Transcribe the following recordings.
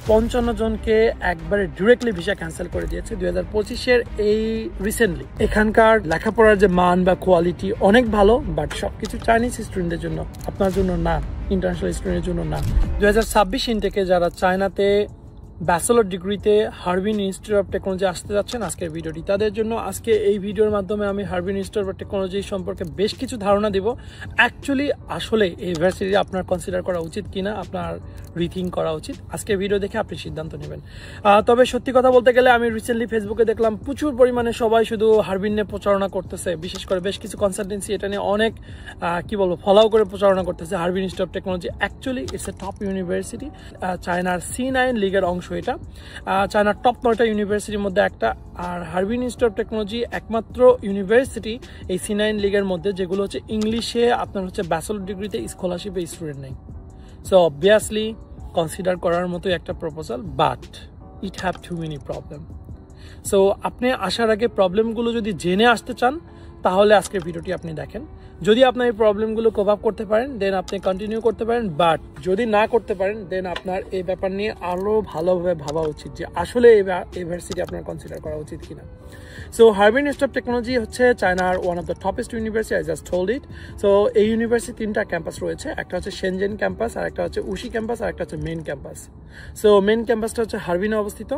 55 জনকে একবারে directly visa cancel করে দিয়েছে 2025-এর এই রিসেন্টলি। এখানকার লেখাপড়ার যে মান বা কোয়ালিটি অনেক ভালো, বাট সবকিছু চাইনিজ স্টুডেন্টদের জন্য, আপনার জন্য না, ইন্টারন্যাশনাল স্টুডেন্টের জন্য না। 2026 ইনটেকে যারা চায়নাতে ব্যাচেলর ডিগ্রিতে হারবিন ইনস্টিটিউট অফ টেকনোলজি আসতে যাচ্ছেন, আজকের ভিডিওটি তাদের জন্য। আজকে এই ভিডিওর মাধ্যমে আমি হারবিন ইনস্টিটিউট অফ টেকনোলজি সম্পর্কে বেশ কিছু ধারণা দিব। অ্যাকচুয়ালি আসলে এই ইউনিভার্সিটি আপনার কনসিডার করা উচিত কিনা, আপনার রিথিঙ্ক করা উচিত। আজকের ভিডিও দেখে আপনি সিদ্ধান্ত নেবেন। তবে সত্যি কথা বলতে গেলে আমি রিসেন্টলি ফেসবুকে দেখলাম প্রচুর পরিমাণে সবাই শুধু হারবিন নিয়ে প্রচারণা করতেছে, বিশেষ করে বেশ কিছু কনসালটেন্সি এটা নিয়ে অনেক ফলো করে প্রচারণা করতেছে। Harbin institute of technology actually it's a top university. চায়নার C9 লিগের অংশ এটা, চায়নার টপ 9টা ইউনিভার্সিটির মধ্যে একটা। আর হারবিন ইনস্টিটিউট অফ টেকনোলজি একমাত্র ইউনিভার্সিটি এই C9 লিগের মধ্যে যেগুলো হচ্ছে ইংলিশে আপনার হচ্ছে ব্যাচেলর ডিগ্রিতে স্কলারশিপে স্টুডেন্ট নেই। সো অবভিয়াসলি কনসিডার করার মতো একটা proposal, but it have to many problem. So আপনি আসার আগে প্রবলেমগুলো যদি জেনে আসতে চান তাহলে আজকের ভিডিওটি আপনি দেখেন। যদি আপনার এই প্রবলেমগুলো কভার আপ করতে পারেন দেন আপনি কন্টিনিউ করতে পারেন, বাট যদি না করতে পারেন দেন আপনার এই ব্যাপার নিয়ে আরও ভালোভাবে ভাবা উচিত যে আসলে এই ইউনিভার্সিটি আপনার কনসিডার করা উচিত কিনা। So Harbin institute of technology হচ্ছে চায়নার one of the toppest university, I just told it. So এই ইউনিভার্সিটি 3টা ক্যাম্পাস রয়েছে, একটা হচ্ছে শেনজেন ক্যাম্পাস, আর একটা হচ্ছে উশি ক্যাম্পাস, আর একটা হচ্ছে মেইন ক্যাম্পাস। সো মেইন ক্যাম্পাসটা হচ্ছে হারবিনে অবস্থিত,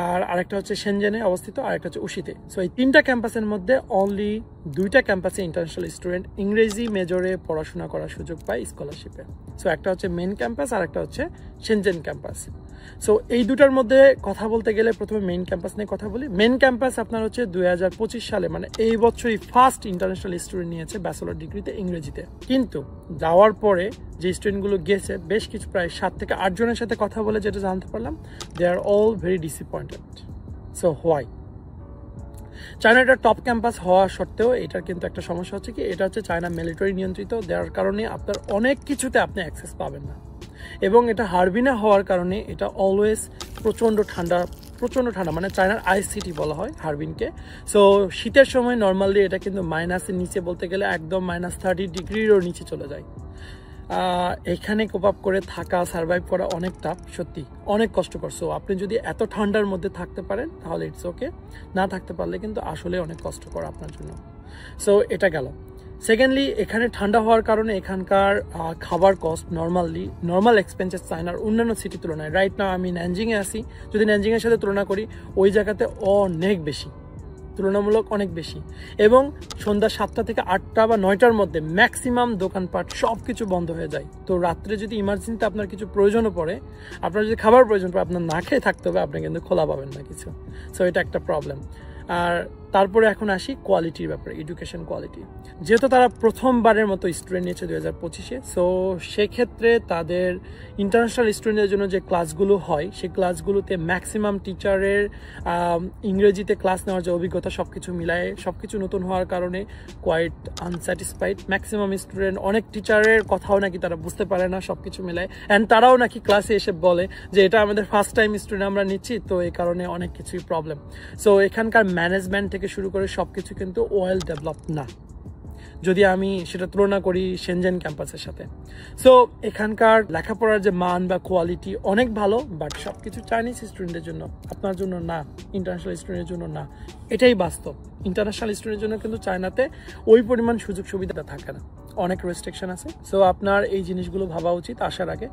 আর আরেকটা হচ্ছে শেনজেনে অবস্থিত, আর একটা হচ্ছে উশিতে। সো এই 3টা ক্যাম্পাসের মধ্যে অনলি 2টা ক্যাম্পাসে ইন্টারন্যাশনাল স্টুডেন্ট ইংরেজি মেজরে পড়াশোনা করার সুযোগ পায় স্কলারশিপে। সো একটা হচ্ছে মেইন ক্যাম্পাস আর একটা হচ্ছে শেনজেন ক্যাম্পাস। সো এই দুটার মধ্যে কথা বলতে গেলে প্রথমে মেইন ক্যাম্পাস নিয়ে কথা বলি। মেইন ক্যাম্পাস আপনার হচ্ছে 2025 সালে মানে এই বছরই ফার্স্ট ইন্টারন্যাশনাল স্টুডেন্ট নিয়েছে ব্যাচেলর ডিগ্রিতে ইংরেজিতে। কিন্তু যাওয়ার পরে যে স্টুডেন্টগুলো গেছে বেশ কিছু প্রায় 7 থেকে 8 জনের সাথে কথা বলে যেটা জানতে পারলাম, they are all very disappointed. So why? China একটা টপ ক্যাম্পাস হওয়া সত্ত্বেও এটার কিন্তু একটা সমস্যা হচ্ছে কি, এটা হচ্ছে চায়না মিলিটারি নিয়ন্ত্রিত, দেওয়ার কারণে আপনার অনেক কিছুতে আপনি অ্যাক্সেস পাবেন না। এবং এটা হারবিনে হওয়ার কারণে এটা অলওয়েজ প্রচণ্ড ঠান্ডা মানে চায়নার আইস সিটি বলা হয় হারবিনকে। সো শীতের সময় নর্মালি এটা কিন্তু মাইনাসের নিচে, বলতে গেলে একদম -30 ডিগ্রিরও নিচে চলে যায়। এখানে কোপ আপ করে থাকা, সার্ভাইভ করা অনেক টাফ, সত্যি অনেক কষ্টকর। সো আপনি যদি এত ঠান্ডার মধ্যে থাকতে পারেন তাহলে ইটস ওকে, না থাকতে পারলে কিন্তু আসলে অনেক কষ্টকর আপনার জন্য। সো এটা গেল। সেকেন্ডলি, এখানে ঠান্ডা হওয়ার কারণে এখানকার খাবার কস্ট নর্মাল এক্সপেন্সেস চায়নার অন্যান্য সিটির তুলনায়, রাইট নাও আমি ন্যানজিংয়ে আছি, যদি ন্যানজিংয়ের সাথে তুলনা করি ওই জায়গাতে অনেক বেশি, তুলনামূলক অনেক বেশি। এবং সন্ধ্যা 7টা থেকে 8টা বা 9টার মধ্যে ম্যাক্সিমাম দোকানপাট সব কিছু বন্ধ হয়ে যায়। তো রাত্রে যদি ইমার্জেন্সিতে আপনার কিছু প্রয়োজনও পড়ে, আপনার যদি খাবার প্রয়োজন পড়ে, আপনার না খেয়ে থাকতে হবে, আপনি কিন্তু খোলা পাবেন না কিছু। সো এটা একটা প্রবলেম। আর তারপরে এখন আসি কোয়ালিটির ব্যাপারে, এডুকেশন কোয়ালিটি। যেহেতু তারা প্রথমবারের মতো স্টুডেন্ট নিয়েছে 2025-এ, সো সেক্ষেত্রে তাদের ইন্টারন্যাশনাল স্টুডেন্টদের জন্য যে ক্লাসগুলো হয় সেই ক্লাসগুলোতে ম্যাক্সিমাম টিচারের ইংরেজিতে ক্লাস নেওয়ার যে অভিজ্ঞতা সব কিছু মিলায়ে সব কিছু নতুন হওয়ার কারণে কোয়াইট আনস্যাটিসফাইড ম্যাক্সিমাম স্টুডেন্ট। অনেক টিচারের কথাও নাকি তারা বুঝতে পারে না সব কিছু মিলায়, অ্যান্ড তারাও নাকি ক্লাসে এসে বলে যে এটা আমাদের ফার্স্ট টাইম স্টুডেন্ট আমরা নিচ্ছি, তো এই কারণে অনেক কিছুই প্রবলেম। সো এখানকার ম্যানেজমেন্ট থেকে শুরু করে সব কিছু কিন্তু ওয়েল ডেভেলপ না, যদি আমি সেটা তুলনা করি শেনজেন ক্যাম্পাসের সাথে। সো এখানকার লেখাপড়ার যে মান বা কোয়ালিটি অনেক ভালো, বাট সবকিছু চাইনিজ স্টুডেন্টের জন্য, আপনার জন্য না, ইন্টারন্যাশনাল স্টুডেন্টের জন্য না। এটাই বাস্তব। ইন্টারন্যাশনাল স্টুডেন্টের জন্য কিন্তু চায়নাতে ওই পরিমাণ সুযোগ সুবিধাটা থাকে না, অনেক রেস্ট্রিকশন আছে। সো আপনার এই জিনিসগুলো ভাবা উচিত আসার আগে।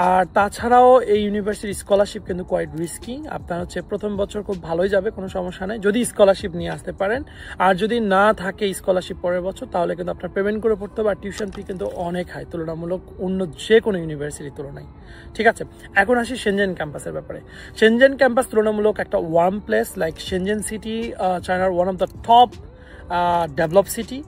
আর তাছাড়াও এই ইউনিভার্সিটির স্কলারশিপ কিন্তু কোয়াইট রিস্কি। আপনার হচ্ছে প্রথম বছর খুব ভালোই যাবে, কোনো সমস্যা নেই যদি স্কলারশিপ নিয়ে আসতে পারেন। আর যদি না থাকে স্কলারশিপ পরের বছর, তাহলে কিন্তু আপনার পেমেন্ট করে পড়তে হবে। আর টিউশন ফি কিন্তু অনেক হাই তুলনামূলক অন্য যে কোনো ইউনিভার্সিটির তুলনায়। ঠিক আছে, এখন আসি শেনজেন ক্যাম্পাসের ব্যাপারে। শেনজেন ক্যাম্পাস তুলনামূলক একটা warm place, like Shenzhen city চায়নার one of the top develop city.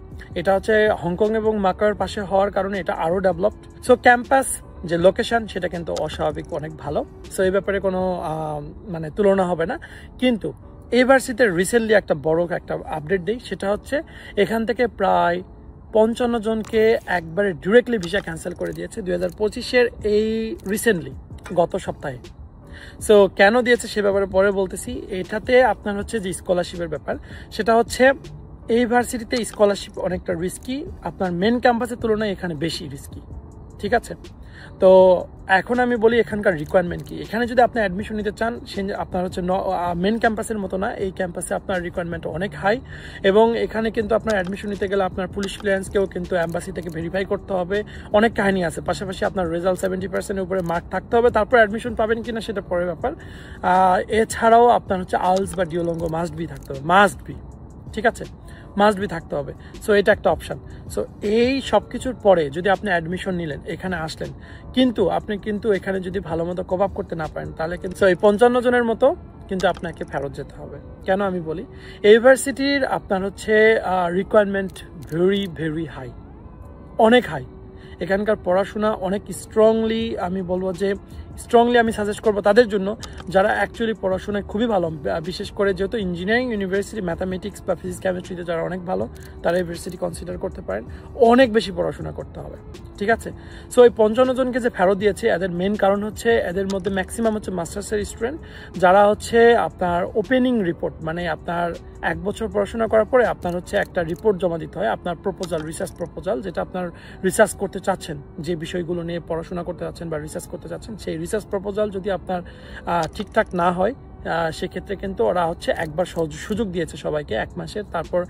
এটা হচ্ছে হংকং এবং মাকাওর পাশে হওয়ার কারণে এটা আরও ডেভেলপড। সো ক্যাম্পাস যে লোকেশন সেটা কিন্তু অস্বাভাবিক অনেক ভালো। সো এই ব্যাপারে কোনো মানে তুলনা হবে না। কিন্তু ইউনিভার্সিটিতে রিসেন্টলি একটা বড় একটা আপডেট দিই, সেটা হচ্ছে এখান থেকে প্রায় 55 জনকে একবারে ডিরেক্টলি ভিসা ক্যান্সেল করে দিয়েছে 2025-এর এই রিসেন্টলি, গত সপ্তাহে। সো কেন দিয়েছে সে ব্যাপারে পরে বলতেছি। এটাতে আপনার হচ্ছে যে স্কলারশিপের ব্যাপার, সেটা হচ্ছে এই ইউনিভার্সিটিতে স্কলারশিপ অনেকটা রিস্কি, আপনার মেন ক্যাম্পাসের তুলনায় এখানে বেশি রিস্কি। ঠিক আছে? তো এখন আমি বলি এখানকার রিকোয়ারমেন্ট কি। এখানে যদি আপনি অ্যাডমিশন নিতে চান, সে আপনার হচ্ছে মেন ক্যাম্পাসের মতো না, এই ক্যাম্পাসে আপনার রিকোয়ারমেন্ট অনেক হাই, এবং এখানে কিন্তু আপনার অ্যাডমিশন নিতে গেলে আপনার পুলিশ ক্লিয়ারেন্সকেও কিন্তু অ্যাম্বাসি থেকে ভেরিফাই করতে হবে, অনেক কাহিনী আছে। পাশাপাশি আপনার রেজাল্ট 70%-এর উপরে মার্ক থাকতে হবে, তারপর অ্যাডমিশন পাবেন কিনা সেটা পরের ব্যাপার। এছাড়াও আপনার হচ্ছে আলস বা ডিওলঙ্গো মাস্ট বি থাকতে হবে, মাস্ট বি, ঠিক আছে, মাস্ট বি থাকতে হবে। সো এটা একটা অপশান। সো এই সব কিছুর পরে যদি আপনি অ্যাডমিশন নিলেন, এখানে আসলেন, কিন্তু আপনি কিন্তু এখানে যদি ভালো মতো কভ আপ করতে না পারেন, তাহলে কিন্তু এই 55 জনের মতো কিন্তু আপনাকে ফেরত যেতে হবে। কেন আমি বলি, ইউনিভার্সিটির আপনার হচ্ছে রিকোয়ারমেন্ট ভেরি ভেরি হাই, অনেক হাই। এখানকার পড়াশোনা অনেক স্ট্রংলি, আমি বলবো যে স্ট্রংলি আমি সাজেস্ট করবো তাদের জন্য যারা অ্যাকচুয়ালি পড়াশোনায় খুবই ভালো, বিশেষ করে যেহেতু ইঞ্জিনিয়ারিং ইউনিভার্সিটি, ম্যাথামেটিক্স বা ফিজিক্স কেমিস্ট্রিতে যারা অনেক ভালো, তারা ইউনিভার্সিটি কনসিডার করতে পারেন। অনেক বেশি পড়াশোনা করতে হবে, ঠিক আছে? সো এই 55 জনকে যে ফেরত দিয়েছে, এদের মেন কারণ হচ্ছে এদের মধ্যে ম্যাক্সিমাম হচ্ছে মাস্টার্সের স্টুডেন্ট, যারা হচ্ছে আপনার ওপেনিং রিপোর্ট, মানে আপনার 1 বছর পড়াশোনা করার পরে আপনার হচ্ছে একটা রিপোর্ট জমা দিতে হয়, আপনার প্রপোজাল, রিসার্চ প্রপোজাল, যেটা আপনার রিসার্চ করতে চাচ্ছেন, যে বিষয়গুলো নিয়ে পড়াশোনা করতে চাচ্ছেন বা রিসার্চ করতে চাচ্ছেন, সেই রিসার্চ প্রপোজাল যদি আপনার ঠিকঠাক না হয়, সেক্ষেত্রে কিন্তু ওরা হচ্ছে একবার সুযোগ দিয়েছে সবাইকে 1 মাসের। তারপর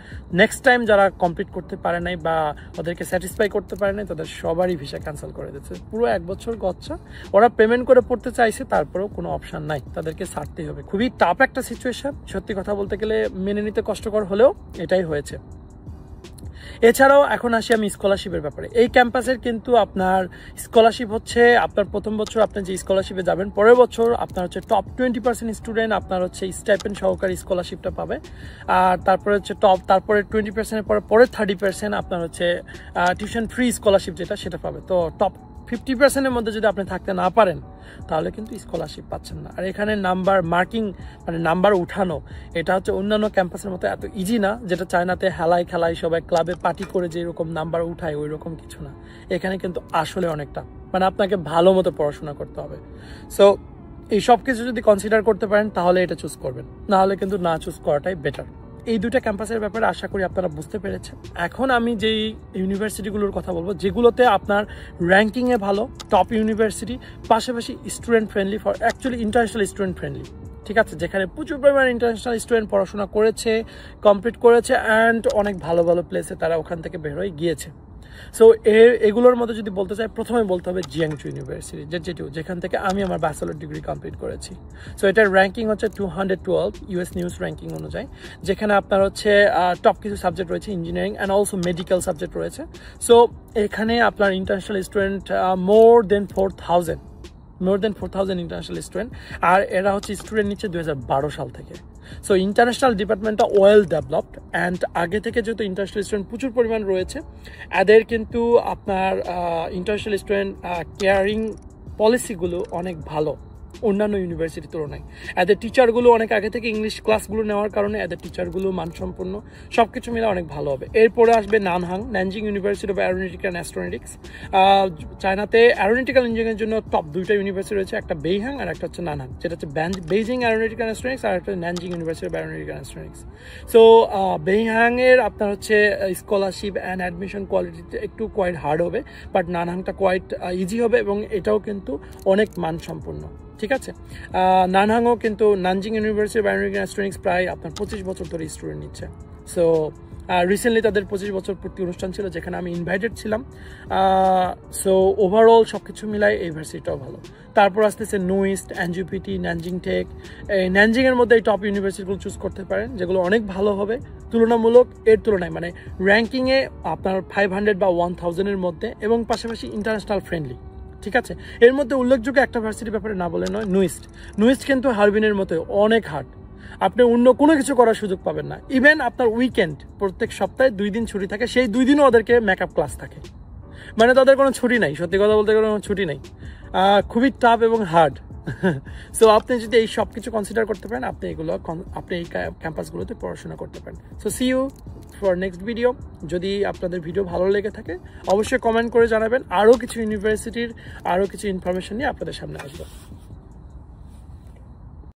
নেক্সট টাইম যারা কমপ্লিট করতে পারে নাই বা ওদেরকে স্যাটিসফাই করতে পারে নাই, তাদের সবারই ভিসা ক্যান্সেল করে দিচ্ছে। পুরো 1 বছর গচ্ছা, ওরা পেমেন্ট করে পড়তে চাইছে, তারপরেও কোনো অপশান নাই, তাদেরকে ছাড়তেই হবে। খুবই টাফ একটা সিচুয়েশন, সত্যি কথা বলতে গেলে মেনে নিতে কষ্টকর হলেও এটাই হয়েছে। এছাড়াও এখন আসি আমি স্কলারশিপের ব্যাপারে। এই ক্যাম্পাসের কিন্তু আপনার স্কলারশিপ হচ্ছে, আপনার প্রথম বছর আপনি যে স্কলারশিপে যাবেন, পরের বছর আপনার হচ্ছে টপ 20% স্টুডেন্ট আপনার হচ্ছে স্টাইপেন্ড সহকারী স্কলারশিপটা পাবে। আর তারপরে হচ্ছে তারপরে 20%-এর পরে 30% আপনার হচ্ছে টিউশন ফ্রি স্কলারশিপ যেটা, সেটা পাবে। তো টপ 50%-এর মধ্যে যদি আপনি থাকতে না পারেন, তাহলে কিন্তু স্কলারশিপ পাচ্ছেন না। আর এখানে নাম্বার মার্কিং, মানে নাম্বার উঠানো, এটা হচ্ছে অন্যান্য ক্যাম্পাসের মতো এত ইজি না, যেটা চায়নাতে হেলায় খেলায় সবাই ক্লাবে পার্টি করে যে এরকম নাম্বার উঠায়, ওই রকম কিছু না। এখানে কিন্তু আসলে অনেকটা, মানে আপনাকে ভালো মতো পড়াশোনা করতে হবে। সো এই সব কিছু যদি কনসিডার করতে পারেন, তাহলে এটা চুজ করবেন, না হলে কিন্তু না চুজ করাটাই বেটার। এই দুইটা ক্যাম্পাসের ব্যাপারে আশা করি আপনারা বুঝতে পেরেছেন। এখন আমি যেই ইউনিভার্সিটিগুলোর কথা বলবো, যেগুলোতে আপনার র্যাঙ্কিংয়ে ভালো, টপ ইউনিভার্সিটি, পাশাপাশি student friendly, for actually international student friendly, ঠিক আছে, যেখানে প্রচুর পরিমাণে ইন্টারন্যাশনাল স্টুডেন্ট পড়াশোনা করেছে, কমপ্লিট করেছে, অ্যান্ড অনেক ভালো ভালো প্লেসে তারা ওখান থেকে বের হয়ে গিয়েছে। সো এগুলোর মধ্যে যদি বলতে চাই, প্রথমে বলতে হবে জিয়াংজু ইউনিভার্সিটি, যেখান থেকে আমি আমার ব্যাচেলর ডিগ্রি কমপ্লিট করেছি। সো এটার র্যাঙ্কিং হচ্ছে 212 ইউএস নিউজ র্যাঙ্কিং অনুযায়ী, যেখানে আপনার হচ্ছে টপ কিছু সাবজেক্ট রয়েছে, engineering and also medical subject রয়েছে। সো এখানে আপনার international student more than 4,000 international student, আর এরা হচ্ছে স্টুডেন্ট নিচ্ছে 2012 সাল থেকে। সো ইন্টারন্যাশনাল ডিপার্টমেন্টটা ওয়েল ডেভেলপড, অ্যান্ড আগে থেকে যেহেতু ইন্টারন্যাশনাল স্টুডেন্ট প্রচুর পরিমাণ রয়েছে, এদের কিন্তু আপনার ইন্টারন্যাশনাল স্টুডেন্ট কেয়ারিং পলিসিগুলো অনেক ভালো অন্যান্য ইউনিভার্সিটির তুলনায়। এদের টিচারগুলো অনেক আগে থেকে ইংলিশ ক্লাসগুলো নেওয়ার কারণে এদের টিচারগুলো মানসম্পন্ন, সব কিছু মিলে অনেক ভালো হবে। এরপরে আসবে Nanjing university of aeronautical and astronautics. চায়নাতে অ্যারোনটিক্যাল ইঞ্জিনিয়ারিংয়ের জন্য টপ 2টা ইউনিভার্সিটি রয়েছে, একটা বেইহাং আর একটা হচ্ছে নানহাং, যেটা হচ্ছে বেইজিং অ্যারোনটিক্যাল অ্যান্ড অ্যাস্ট্রোনটিক্স, আর একটা Nanjing university of aeronautical and astronautics. So বেইহাংয়ের আপনার হচ্ছে স্কলারশিপ অ্যান্ড অ্যাডমিশন কোয়ালিটিতে একটু কোয়াইট হার্ড হবে, বাট নানহাংটা কোয়াইট ইজি হবে, এবং এটাও কিন্তু অনেক মানসম্পন্ন, ঠিক আছে। নানহাংও কিন্তু Nanjing university of aeronautical and astronautics প্রায় আপনার 25 বছর ধরে স্টুডেন্ট নিচ্ছে। সো রিসেন্টলি তাদের 25 বছর পূর্তি অনুষ্ঠান ছিল, যেখানে আমি ইনভাইটেড ছিলাম। সো ওভারঅল সব কিছু মিলাই এই ইউনিভার্সিটিটাও ভালো। তারপর আসতেছে নোইস্ট, এনজিওপিটি, ন্যানজিং টেক। এই ন্যানজিংয়ের মধ্যে এই টপ ইউনিভার্সিটিগুলো চুজ করতে পারেন, যেগুলো অনেক ভালো হবে তুলনামূলক, এর তুলনায় মানে র্যাঙ্কিংয়ে আপনার 500 বা 1000-এর মধ্যে, এবং পাশাপাশি ইন্টারন্যাশনাল ফ্রেন্ডলি, ঠিক আছে। এর মধ্যে উল্লেখযোগ্য একটা ভার্সিটির ব্যাপারে না বলে নয়, নোইস্ট কিন্তু হারবিনের মতো অনেক হার্ড, আপনি অন্য কোনো কিছু করার সুযোগ পাবেন না। ইভেন আপনার উইকেন্ড, প্রত্যেক সপ্তাহে 2 দিন ছুটি থাকে, সেই 2 দিনও ওদেরকে মেকআপ ক্লাস থাকে, মানে তাদের কোনো ছুটি নাই, সত্যি কথা বলতে কোনো ছুটি নেই। খুবই টাফ এবং হার্ড। সো আপনি যদি এই সব কিছু কনসিডার করতে পারেন, আপনি এই ক্যাম্পাসগুলোতে পড়াশোনা করতে পারেন। So see you for next video. যদি আপনাদের ভিডিও ভালো লেগে থাকে, অবশ্যই কমেন্ট করে জানাবেন। আরও কিছু ইউনিভার্সিটির আরও কিছু ইনফরমেশন নিয়ে আপনাদের সামনে আসবো।